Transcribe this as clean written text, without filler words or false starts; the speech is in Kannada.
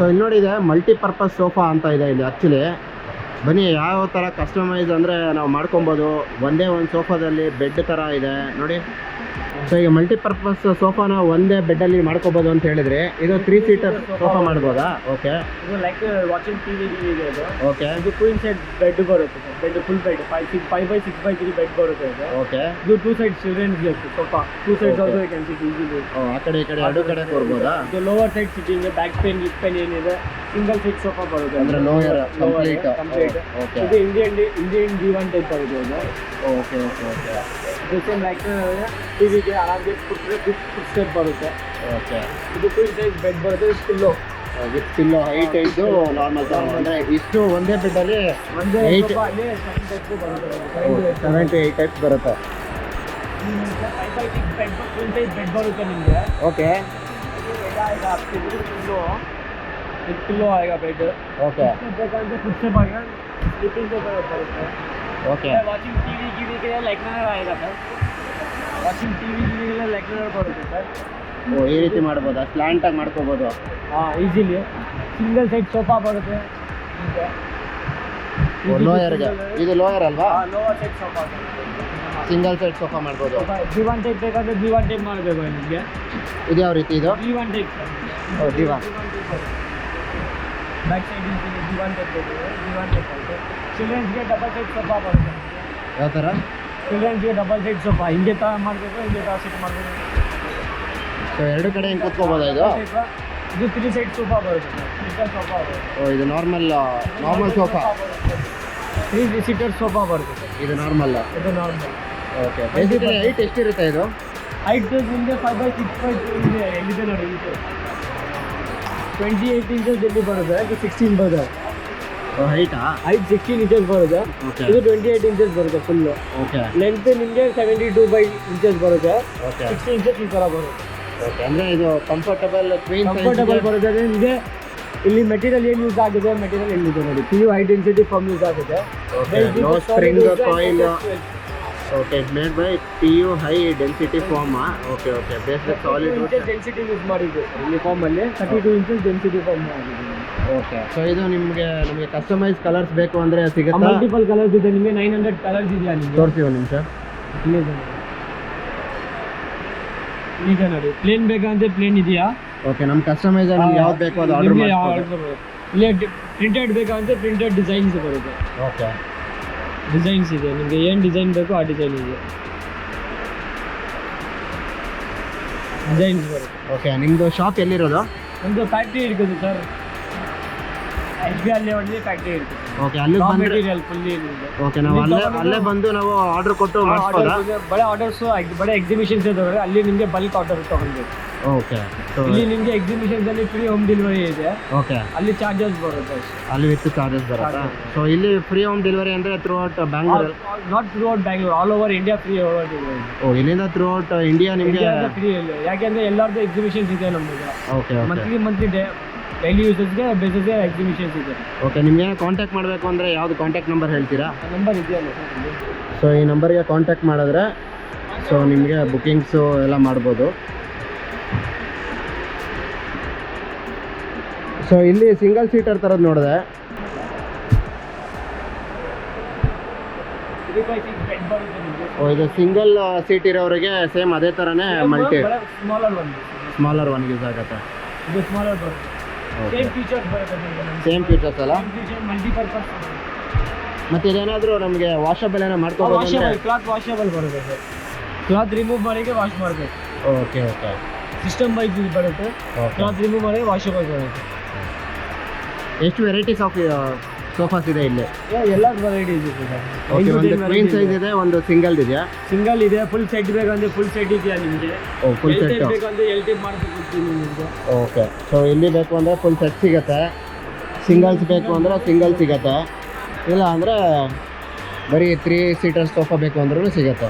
ಸೊ ಇಲ್ಲಿ ನೋಡಿ ಇದೆ ಮಲ್ಟಿಪರ್ಪಸ್ ಸೋಫಾ ಅಂತ ಇದೆ ಇಲ್ಲಿ ಆ್ಯಕ್ಚುಲಿ. ಬನ್ನಿ ಯಾವ ಥರ ಕಸ್ಟಮೈಸ್ ಅಂದರೆ ನಾವು ಮಾಡ್ಕೊಬೋದು. ಒಂದೇ ಒಂದು ಸೋಫಾದಲ್ಲಿ ಬೆಡ್ ಥರ ಇದೆ ನೋಡಿ. ಸೊ ಈಗ ಮಲ್ಟಿಪರ್ಪಸ್ ಸೋಫಾನ ಒಂದೇ ಬೆಡ್ಡಲ್ಲಿ ಮಾಡ್ಕೋಬೋದು ಅಂತ ಹೇಳಿದ್ರಿ. ಇದು 3 ಸೀಟರ್ ಸೋಫಾ ಮಾಡ್ಬೋದಾ? ಓಕೆ, ಇದು ಲೈಕ್ ವಾಚಿಂಗ್ ಟಿವಿ ಇದೆ ಇದು. ಓಕೆ, ಇದು ಕ್ವೀನ್ ಸೈಡ್ ಬೆಡ್ ಬರುತ್ತೆ. Bed full bed 5x6x3 bed ಬರುತ್ತೆ ಇದು. ಓಕೆ, ಇದು 2 ಸೈಡ್ ಚಿಲ್ಡ್ರನ್ಸ್ ಗೆ sofa. 2 sides also you can sit easily. ಆ ಕಡೆ ಈ ಕಡೆ ಎರಡು ಕಡೆ ಕೊಡ್ಬೋದಾ? ಇದು lower side sitting, back pain, hip pain ಏನಿದೆ ಸಿಂಗಲ್ ಸೀಟ್ ಸೋಫಾ ಬರುತ್ತೆ ಅಂದ್ರೆ ಲೋಯರ್ ಕಂಪ್ಲೀಟ್. ಓಕೆ, ಇದು ಇಂಡಿಯನ್ D1 ಟೈಪ್ ಬರುತ್ತೆ ಇದು. Okay okay okay. ಇದು ಸೇಮ್ ಲೈಕ್ ಟಿವಿಗೆ ಆರಾಮಾಗಿ ಫುಟ್ ಸ್ಟೆಪ್ ಬರುತ್ತೆ. ಓಕೆ, ಇದು ಕ್ವೀನ್ ಸೈಜ್ ಬೆಡ್ ಬರುತ್ತೆ. ಪಿಲ್ಲೋ ವಿತ್ ಪಿಲ್ಲೋ ಹೈಟ್ ಇದ್ದು ನಾರ್ಮಲ್ ಅಂದರೆ ಇಷ್ಟು ಒಂದೇ ಬೆಡ್ಡಲ್ಲಿ ಒಂದೇ 8 ಸೋಫಾಲಿ 7 ಟೈಪ್ ಬರುತ್ತೆ. 7 to 8 ಟೈಪ್ಸ್ ಬರುತ್ತೆ. 5x6 bed queen size bed ಬರುತ್ತೆ ನಿಮಗೆ. ಓಕೆ, ಪಿಲ್ಲೋ ಆएगा बेड. ಓಕೆ, ಬೇಕಂದ್ರೆ ಫುಟ್ ಸ್ಟೆಪ್ ಆएगा, ಸ್ಲೀಪಿಂಗ್ ಬರುತ್ತೆ. ಓಕೆ, ವಾಚಿಂಗ್ ಟಿವಿ ಗೆ ಲೈಕ್ ನರ್ ಆएगा ಸರ್. ವಾಚಿಂಗ್ ಟಿವಿ ಗೆ ಲೈಕ್ ನರ್ ಬರುತ್ತೆ ಸರ್. ಓ ಈ ರೀತಿ ಮಾಡ್ಬೋದಾ? ಸ್ಲ್ಯಾಂಟ್ ಆಗಿ ಮಾಡ್ಕೋಬೋದು. ಹಾಂ, ಈಸಿಲಿ. ಸಿಂಗಲ್ ಸೈಡ್ ಸೋಫಾ ಬರುತ್ತೆ. ಲೋಯರ್ಗೆ ಇದು ಲೋಯರ್ ಅಲ್ವಾ? Lower side sofa, single side sofa ಮಾಡ್ಬೋದು. D1 ಟೈಪ್ ಬೇಕಾದ್ರೆ D1 ಟೈಪ್ ಮಾಡಬೇಕು ನಿಮಗೆ. ಇದು ಯಾವ ರೀತಿ ಇದು? D1 type. ಓ D1. Back side D1 type ಬೇಕು. D1 ಟೈಪ್ ಆಯಿತು. ಚಿಲ್ಡ್ರನ್ಸ್ಗೆ ಡಬಲ್ ಸೈಡ್ ಸೋಫಾ ಬರುತ್ತೆ. ಯಾವ ಥರ? ಚಿಲ್ಡ್ರನ್ಸ್ಗೆ ಡಬಲ್ ಸೈಡ್ ಸೋಫಾ ಹಿಂಗೆ ತ ಮಾಡಬೇಕು, ಹಿಂಗೆ ತ ಸೆಟ್ ಮಾಡಬೇಕು. ಸೊ ಎರಡು ಕಡೆ ಹಿಂಗೆ ಕೂತ್ಕೋಬೋದಾ ಇದು? ಇದು 3 ಸೈಡ್ ಸೋಫಾ ಬರುತ್ತೆ. ಸೀಟರ್ ಸೋಫಾ ಬರುತ್ತೆ. ಓ ಇದು ನಾರ್ಮಲ್ ಸೋಫಾ. 3 ಸೀಟರ್ ಸೋಫಾ ಬರುತ್ತೆ. ಇದು ನಾರ್ಮಲ್. ಇದು ನಾರ್ಮಲ್. ಓಕೆ, ಬೇಸಿಕಲಿ ಹೈಟ್ ಎಷ್ಟಿರುತ್ತೆ ಇದು? ಹೈಟ್ ನಿಮಗೆ 5x6 ಇದೆ. ಎಲ್ಲಿದೆ ನೋಡಿ, 28 ಇಂಚಸ್ ಎಲ್ಲಿ ಬರುತ್ತೆ. ಇದು 16 ಬರುತ್ತೆ. ಹೈಟಾ? ಹೈಟ್ 16 ಇಂಚಸ್ ಬರುತ್ತೆ. ಇದು 28 ಇಂಚಸ್ ಬರುತ್ತೆ ಫುಲ್. ಓಕೆ, ಲೆಂತ್ ನಿಮಗೆ 72 ಇಂಚಸ್ ಬರುತ್ತೆ. ಓಕೆ, 16 ಇಂಚಸ್ ಈ ಥರ ಬರುತ್ತೆ. ಓಕೆ, ಅಂದರೆ ಇದು ಕಂಫರ್ಟಬಲ್ ಬರುತ್ತೆ. ನಿಮಗೆ ಇಲ್ಲಿ ಮೆಟೀರಿಯಲ್ ಏನು ಯೂಸ್ ಆಗಿದೆ, ಮೆಟೀರಿಯಲ್ ಎಲ್ಲಿದೆ ನೋಡಿ. PU high density foam use ಆಗಿದೆ. No spring coil. Okay, made by PU high density foam. Okay okay, based solid density use ಮಾಡಿದ್ದು ಇಲ್ಲಿ ಫಾರ್ಮಲ್ಲಿ. 32 ಇಂಚಸ್ ಡೆನ್ಸಿಟಿ ಫಾರ್ಮ್ ಆಗಿದೆ. ಓಕೆ, ಸೊ ಇದು ನಮಗೆ ಕಸ್ಟಮೈಸ್ ಕಲರ್ಸ್ ಬೇಕು ಅಂದರೆ ಸಿಗುತ್ತಾ? ಮಲ್ಟಿಪಲ್ ಕಲರ್ಸ್ ಇದೆ ನಿಮಗೆ. 900 ಕಲರ್ಸ್ ಇದೆಯಾ ನಿಮಗೆ? ತೋರಿಸಿ ಒಂದು ನಿಮಿಷ. ಈಗ ನೋಡಿ, ಪ್ಲೇನ್ ಬೇಕಂದ್ರೆ ಪ್ಲೇನ್ ಇದೆಯಾ? ಓಕೆ, ನಮ್ಮ ಕಸ್ಟಮೈಸ್ ನಮ್ಗೆ ಯಾವ್ದು ಬೇಕು ಅದು ಆರ್ಡರ್ ಮಾಡ್ಬೋದು. ಇಲ್ಲಿ ಪ್ರಿಂಟೆಡ್ ಬೇಕಂದ್ರೆ ಪ್ರಿಂಟೆಡ್ ಡಿಸೈನ್ಸ್ ಬರುತ್ತೆ. ಓಕೆ, ಡಿಸೈನ್ಸ್ ಇದೆ ನಿಮಗೆ. ಏನು ಡಿಸೈನ್ ಬೇಕು ಆ ಡಿಸೈನ್ ಇದೆ. ಡಿಸೈನ್ಸ್ ಬರುತ್ತೆ. ಓಕೆ, ನಿಮ್ಮದು ಶಾಪ್ ಎಲ್ಲಿರೋದು? ನಮ್ಮದು ಫ್ಯಾಕ್ಟ್ರಿ ಇರ್ತದೆ ಸರ್. SBR ಲೇಔಟ್ಲಿ ಫ್ಯಾಕ್ಟ್ರಿ ಇರ್ತದೆ. ಓಕೆ, ಅಲ್ಲಿ ಬಂದರೆ ಮೆಟೀರಿಯಲ್ ಫುಲ್ಲಿ ನಿಮಗೆ. ಓಕೆ, ನಾವು ಅಲ್ಲೇ ಬಂದು ನಾವು ಆರ್ಡರ್ ಕೊಟ್ಟು ಮಾಡಿಸ್ಬೋದಾ? ಬಳೆ ಆರ್ಡರ್ಸು ಬಳೆ ಎಕ್ಸಿಬಿಷನ್ಸ್ ಇದ್ದಾವೆ, ಅಲ್ಲಿ ನಿಮಗೆ ಬಲ್ಕ್ ಆರ್ಡರ್ ತೊಗೊಳ್ಬೇಕು. ಓಕೆ, ಇಲ್ಲಿ ನಿಮಗೆ ಎಕ್ಸಿಬಿಷನ್ಸಲ್ಲಿ ಫ್ರೀ ಹೋಮ್ ಡೆಲಿವರಿ ಇದೆ. ಓಕೆ, ಅಲ್ಲಿ ಚಾರ್ಜಸ್ ಬರುತ್ತೆ. ಅಲ್ಲಿ ವಿತ್ ಚಾರ್ಜಸ್ ಬರುತ್ತಾ? ಸೊ ಇಲ್ಲಿ ಫ್ರೀ ಹೋಮ್ ಡೆಲಿವರಿ ಅಂದರೆ throughout Bangalore? Not throughout Bangalore, all over India free over delivery. ಓ, ಇಲ್ಲಿಂದ ಥ್ರೂ ಔಟ್ ಇಂಡಿಯಾ ನಿಮಗೆ ಫ್ರೀ ಇಲ್ಲ. ಯಾಕೆಂದರೆ ಎಲ್ಲರದ್ದು ಎಕ್ಸಿಬಿಷನ್ಸ್ ಇದೆ ನಮಗೆ. ಓಕೆ ಓಕೆ, ಮಂತ್ಲಿ ಡೈಲಿ ಯೂಸಸ್ಗೆ ಬೇಸಿಸ್ಗೆ ಎಕ್ಸಿಬಿಷನ್ಸ್ ಇದೆ. ಓಕೆ, ನಿಮಗೆ ಕಾಂಟ್ಯಾಕ್ಟ್ ಮಾಡಬೇಕು ಅಂದರೆ ಯಾವುದು ಕಾಂಟ್ಯಾಕ್ಟ್ ನಂಬರ್ ಹೇಳ್ತೀರಾ? ನಂಬರ್ ಇದೆಯಲ್ಲ ಸರ್. ಸೊ ಈ ನಂಬರ್ಗೆ ಕಾಂಟ್ಯಾಕ್ಟ್ ಮಾಡಿದ್ರೆ ಸೊ ನಿಮಗೆ ಬುಕ್ಕಿಂಗ್ಸು ಎಲ್ಲ ಮಾಡ್ಬೋದು. ಸೊ ಇಲ್ಲಿ ಸಿಂಗಲ್ ಸೀಟರ್ ಥರದ್ದು ನೋಡಿದೆ. 3x6 ಬೆಡ್ ಬರುತ್ತೆ ನಿಮಗೆ. ಓ ಇದು ಸಿಂಗಲ್ ಸೀಟ್ ಇರೋರಿಗೆ ಸೇಮ್ ಅದೇ ಥರನೇ ಮಲ್ಟಿ ಸ್ಮಾಲರ್ ಒನ್ ಯೂಸ್ ಆಗುತ್ತೆ. ಇದು ಸ್ಮಾಲರ್ ಬರುತ್ತೆ. ಸೇಮ್ ಫೀಚರ್ಸ್ ಬರುತ್ತೆ ನಿಮಗೆ. ಸೇಮ್ ಫೀಚರ್ಸ್ ಅಲ್ಲ? ಮಲ್ಟಿಪರ್ಪಸ್. ಮತ್ತು ಇದೇನಾದರೂ ನಮಗೆ ವಾಷಬಲ್ ಏನೋ ಮಾಡ್ಕೋಬೋದು? ಕ್ಲಾತ್ ವಾಷಬಲ್ ಬರುತ್ತೆ ಸರ್. ಕ್ಲಾತ್ ರಿಮೂವ್ ಮಾಡಿಗೆ ವಾಶ್ ಮಾಡಬೇಕು. ಓಕೆ ಓಕೆ, ಸಿಸ್ಟಮ್ ವೈಸ್ ಬರುತ್ತೆ. ಕ್ಲಾತ್ ರಿಮೂವ್ ಮಾಡಿ ವಾಷಬಲ್ ಬರುತ್ತೆ. ಎಷ್ಟು ವೆರೈಟೀಸ್ ಆಫ್ ಸೋಫಾಸ್ ಇದೆ ಇಲ್ಲಿ? ಎಲ್ಲ ವೆರೈಟೀಸ್ ಇದೆ ಸರ್. ಓಕೆ, ಒಂದು ಕ್ವೀನ್ ಸೈಜ್ ಇದೆ, ಒಂದು ಸಿಂಗಲ್ ಇದೆಯಾ? ಸಿಂಗಲ್ ಇದೆ. ಫುಲ್ ಸೆಟ್ ಬೇಕಂದ್ರೆ ಫುಲ್ ಸೆಟ್ ಇದೆಯಾ ನಿಮಗೆ? ಓ ಫುಲ್ ಸೆಟ್ ಬೇಕಂದ್ರೆ L ಟೈಪ್ ಮಾಡ್ಬೇಕು ನಿಮಗೆ. ಓಕೆ, ಸೊ ಇಲ್ಲಿ ಬೇಕು ಅಂದರೆ ಫುಲ್ ಸೆಟ್ ಸಿಗುತ್ತೆ. ಸಿಂಗಲ್ಸ್ ಬೇಕು ಅಂದರೆ ಸಿಂಗಲ್ ಸಿಗುತ್ತೆ. ಇಲ್ಲ ಅಂದರೆ ಬರೀ 3 ಸೀಟರ್ ಸೋಫಾ ಬೇಕು ಅಂದ್ರೂ ಸಿಗುತ್ತೆ.